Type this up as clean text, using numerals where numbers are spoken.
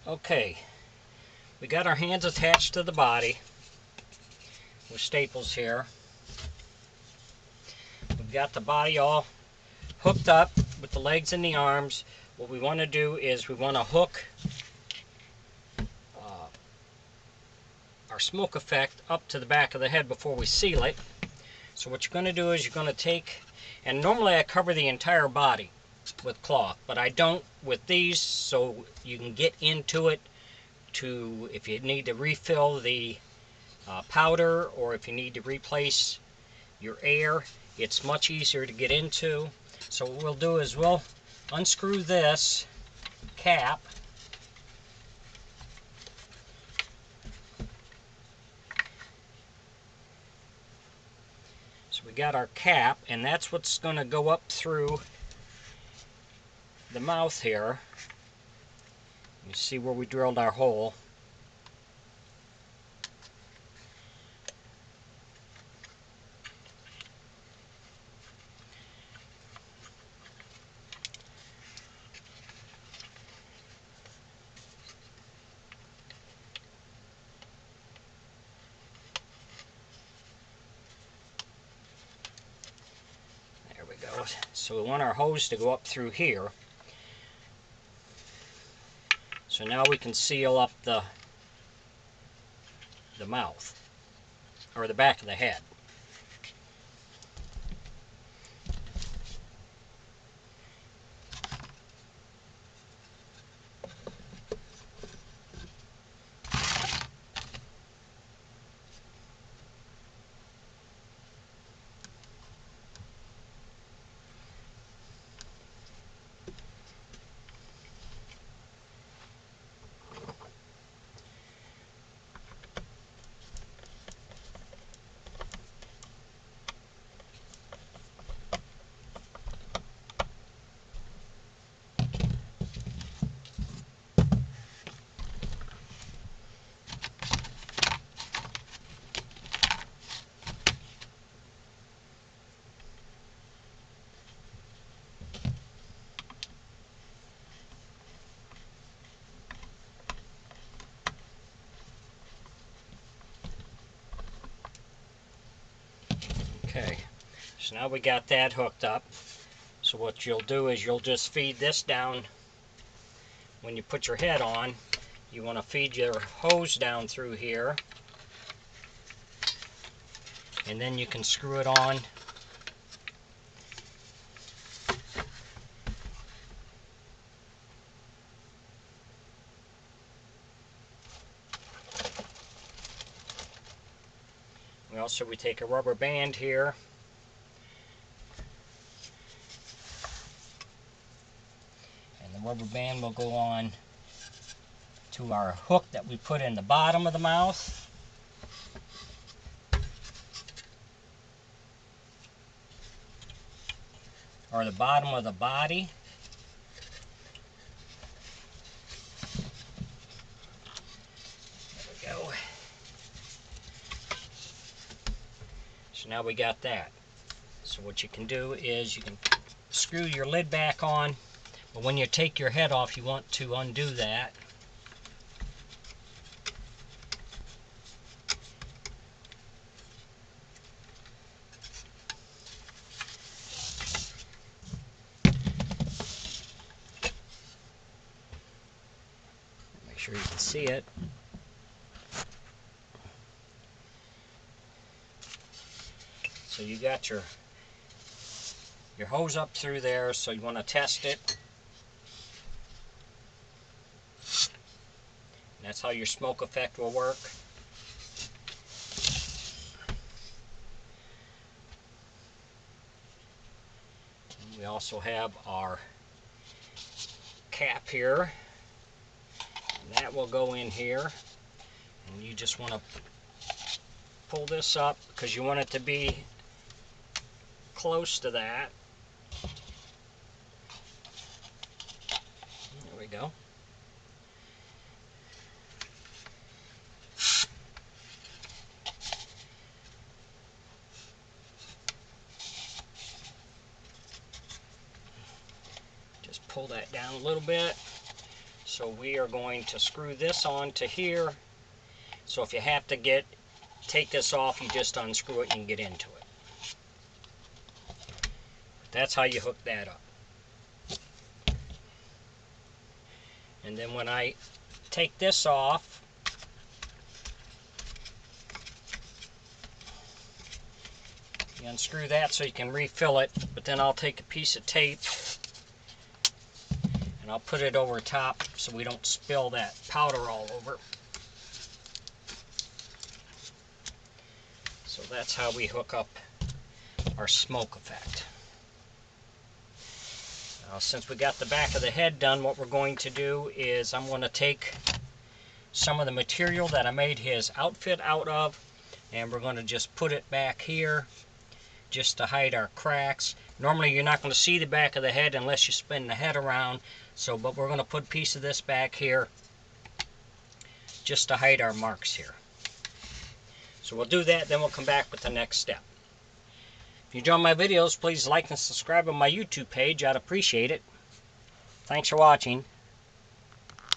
Okay, we got our hands attached to the body with staples here. We've got the body all hooked up with the legs and the arms. What we want to do is we want to hook our smoke effect up to the back of the head before we seal it. So what you're going to do is you're going to take, and normally I cover the entire body with cloth, but I don't with these, so you can get into it to, if you need to refill the powder, or if you need to replace your air, it's much easier to get into. So what we'll do is we'll unscrew this cap, so we got our cap, and that's what's going to go up through the mouth here. You see where we drilled our hole. There we go. So we want our hose to go up through here. So now we can seal up the mouth, or the back of the head. Okay, so now we got that hooked up. So what you'll do is you'll just feed this down. When you put your head on, you want to feed your hose down through here, and then you can screw it on. We take a rubber band here, and the rubber band will go on to our hook that we put in the bottom of the mouth. Or the bottom of the body. There we go. So now we got that. So what you can do is you can screw your lid back on, but when you take your head off, you want to undo that. Make sure you can see it. So you got your hose up through there, so you want to test it. And that's how your smoke effect will work. And we also have our cap here, and that will go in here, and you just want to pull this up because you want it to be close to that. There we go. Just pull that down a little bit. So we are going to screw this on to here. So if you have to take this off, you just unscrew it and you get into it. That's how you hook that up. And then when I take this off, you unscrew that so you can refill it, but then I'll take a piece of tape and I'll put it over top so we don't spill that powder all over. So that's how we hook up our smoke effect. Now, since we got the back of the head done, what we're going to do is I'm going to take some of the material that I made his outfit out of, and we're going to just put it back here just to hide our cracks. Normally you're not going to see the back of the head unless you spin the head around, but we're going to put a piece of this back here just to hide our marks here. So we'll do that, then we'll come back with the next step. If you enjoy my videos, please like and subscribe on my YouTube page. I'd appreciate it. Thanks for watching.